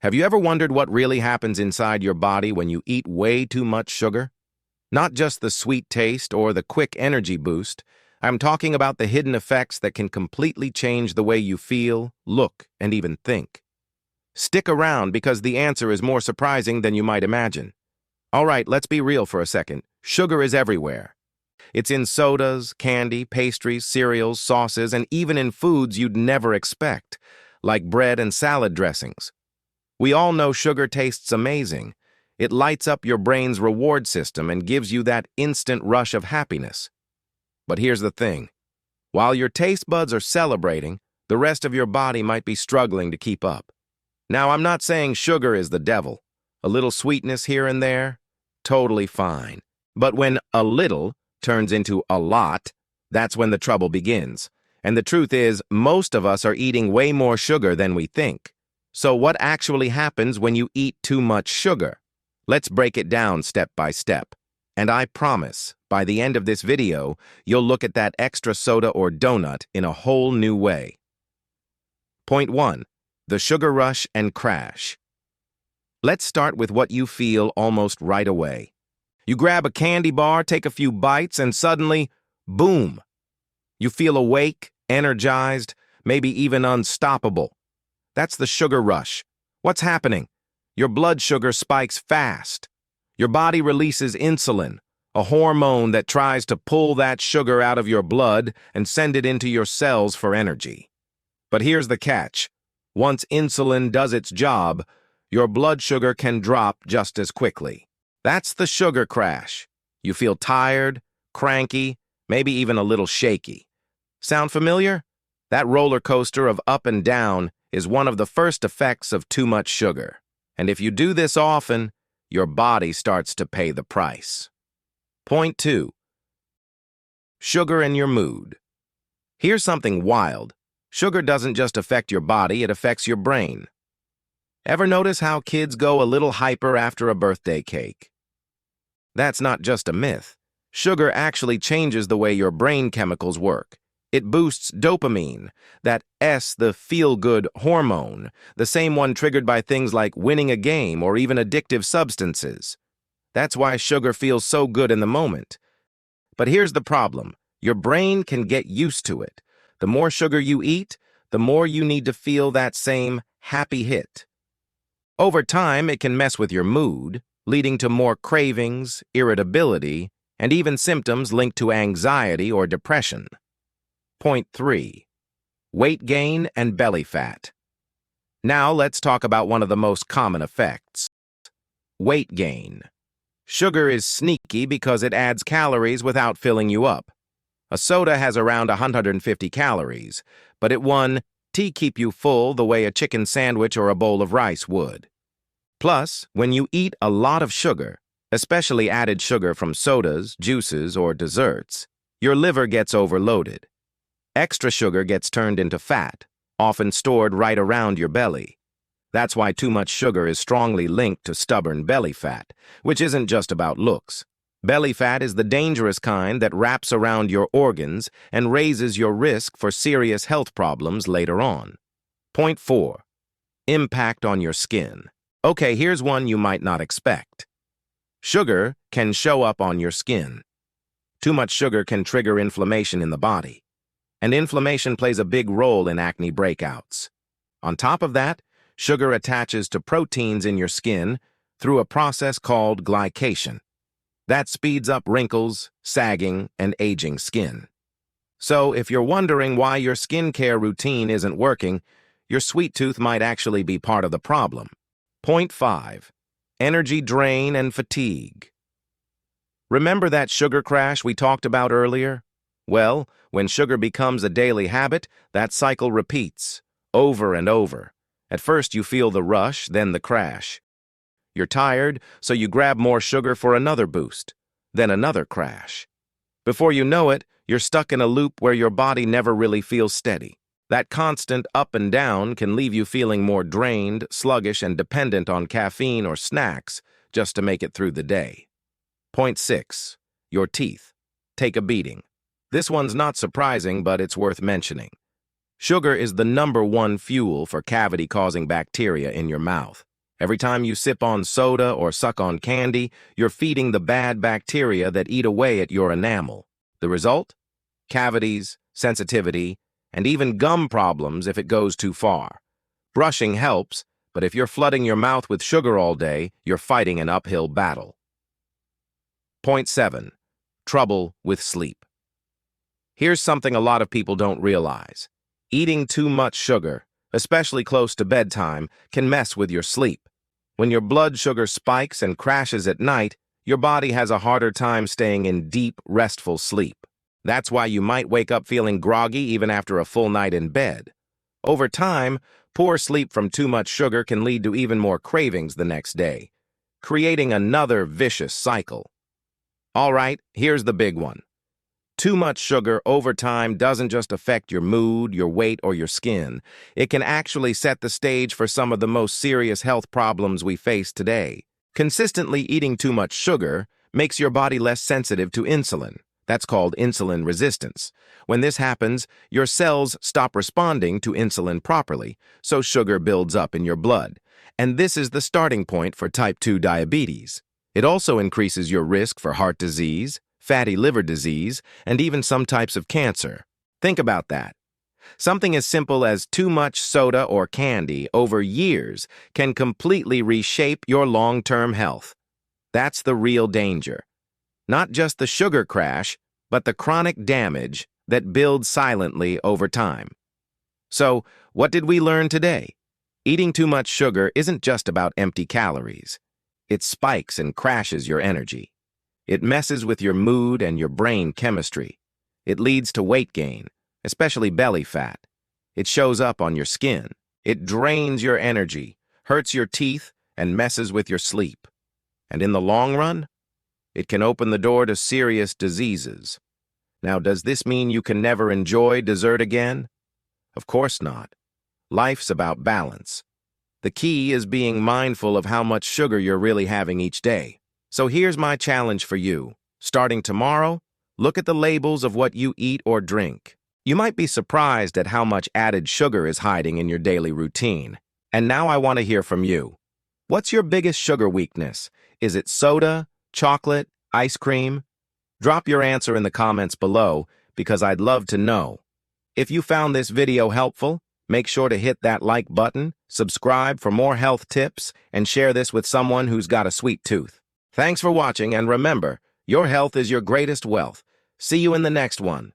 Have you ever wondered what really happens inside your body when you eat way too much sugar? Not just the sweet taste or the quick energy boost. I'm talking about the hidden effects that can completely change the way you feel, look, and even think. Stick around because the answer is more surprising than you might imagine. All right, let's be real for a second. Sugar is everywhere. It's in sodas, candy, pastries, cereals, sauces, and even in foods you'd never expect, like bread and salad dressings. We all know sugar tastes amazing. It lights up your brain's reward system and gives you that instant rush of happiness. But here's the thing. While your taste buds are celebrating, the rest of your body might be struggling to keep up. Now, I'm not saying sugar is the devil. A little sweetness here and there, totally fine. But when a little turns into a lot, that's when the trouble begins. And the truth is, most of us are eating way more sugar than we think. So what actually happens when you eat too much sugar? Let's break it down step by step. And I promise, by the end of this video, you'll look at that extra soda or donut in a whole new way. Point 1. The sugar rush and crash. Let's start with what you feel almost right away. You grab a candy bar, take a few bites, and suddenly, boom! You feel awake, energized, maybe even unstoppable. That's the sugar rush. What's happening? Your blood sugar spikes fast. Your body releases insulin, a hormone that tries to pull that sugar out of your blood and send it into your cells for energy. But here's the catch. Once insulin does its job, your blood sugar can drop just as quickly. That's the sugar crash. You feel tired, cranky, maybe even a little shaky. Sound familiar? That roller coaster of up and down is one of the first effects of too much sugar. And if you do this often, your body starts to pay the price. Point 2. Sugar and your mood. Here's something wild. Sugar doesn't just affect your body, it affects your brain. Ever notice how kids go a little hyper after a birthday cake? That's not just a myth. Sugar actually changes the way your brain chemicals work. It boosts dopamine, the feel-good hormone, the same one triggered by things like winning a game or even addictive substances. That's why sugar feels so good in the moment. But here's the problem. Your brain can get used to it. The more sugar you eat, the more you need to feel that same happy hit. Over time, it can mess with your mood, leading to more cravings, irritability, and even symptoms linked to anxiety or depression. Point 3. Weight gain and belly fat. Now let's talk about one of the most common effects. Weight gain. Sugar is sneaky because it adds calories without filling you up. A soda has around 150 calories, but it won't keep you full the way a chicken sandwich or a bowl of rice would. Plus, when you eat a lot of sugar, especially added sugar from sodas, juices, or desserts, your liver gets overloaded. Extra sugar gets turned into fat, often stored right around your belly. That's why too much sugar is strongly linked to stubborn belly fat, which isn't just about looks. Belly fat is the dangerous kind that wraps around your organs and raises your risk for serious health problems later on. Point 4. Impact on your skin. Okay, here's one you might not expect. Sugar can show up on your skin. Too much sugar can trigger inflammation in the body. And inflammation plays a big role in acne breakouts. On top of that, sugar attaches to proteins in your skin through a process called glycation. That speeds up wrinkles, sagging, and aging skin. So if you're wondering why your skincare routine isn't working, your sweet tooth might actually be part of the problem. Point 5. Energy drain and fatigue. Remember that sugar crash we talked about earlier? Well, when sugar becomes a daily habit, that cycle repeats, over and over. At first you feel the rush, then the crash. You're tired, so you grab more sugar for another boost, then another crash. Before you know it, you're stuck in a loop where your body never really feels steady. That constant up and down can leave you feeling more drained, sluggish, and dependent on caffeine or snacks just to make it through the day. Point 6. Your teeth. Take a beating. This one's not surprising, but it's worth mentioning. Sugar is the #1 fuel for cavity-causing bacteria in your mouth. Every time you sip on soda or suck on candy, you're feeding the bad bacteria that eat away at your enamel. The result? Cavities, sensitivity, and even gum problems if it goes too far. Brushing helps, but if you're flooding your mouth with sugar all day, you're fighting an uphill battle. Point 7. Trouble with sleep. Here's something a lot of people don't realize. Eating too much sugar, especially close to bedtime, can mess with your sleep. When your blood sugar spikes and crashes at night, your body has a harder time staying in deep, restful sleep. That's why you might wake up feeling groggy even after a full night in bed. Over time, poor sleep from too much sugar can lead to even more cravings the next day, creating another vicious cycle. All right, here's the big one. Too much sugar over time doesn't just affect your mood, your weight, or your skin. It can actually set the stage for some of the most serious health problems we face today. Consistently eating too much sugar makes your body less sensitive to insulin. That's called insulin resistance. When this happens, your cells stop responding to insulin properly, so sugar builds up in your blood. And this is the starting point for type 2 diabetes. It also increases your risk for heart disease, fatty liver disease, and even some types of cancer. Think about that. Something as simple as too much soda or candy over years can completely reshape your long-term health. That's the real danger. Not just the sugar crash, but the chronic damage that builds silently over time. So, what did we learn today? Eating too much sugar isn't just about empty calories. It spikes and crashes your energy. It messes with your mood and your brain chemistry. It leads to weight gain, especially belly fat. It shows up on your skin. It drains your energy, hurts your teeth, and messes with your sleep. And in the long run, it can open the door to serious diseases. Now, does this mean you can never enjoy dessert again? Of course not. Life's about balance. The key is being mindful of how much sugar you're really having each day. So here's my challenge for you. Starting tomorrow, look at the labels of what you eat or drink. You might be surprised at how much added sugar is hiding in your daily routine. And now I want to hear from you. What's your biggest sugar weakness? Is it soda, chocolate, ice cream? Drop your answer in the comments below because I'd love to know. If you found this video helpful, make sure to hit that like button, subscribe for more health tips, and share this with someone who's got a sweet tooth. Thanks for watching, and remember, your health is your greatest wealth. See you in the next one.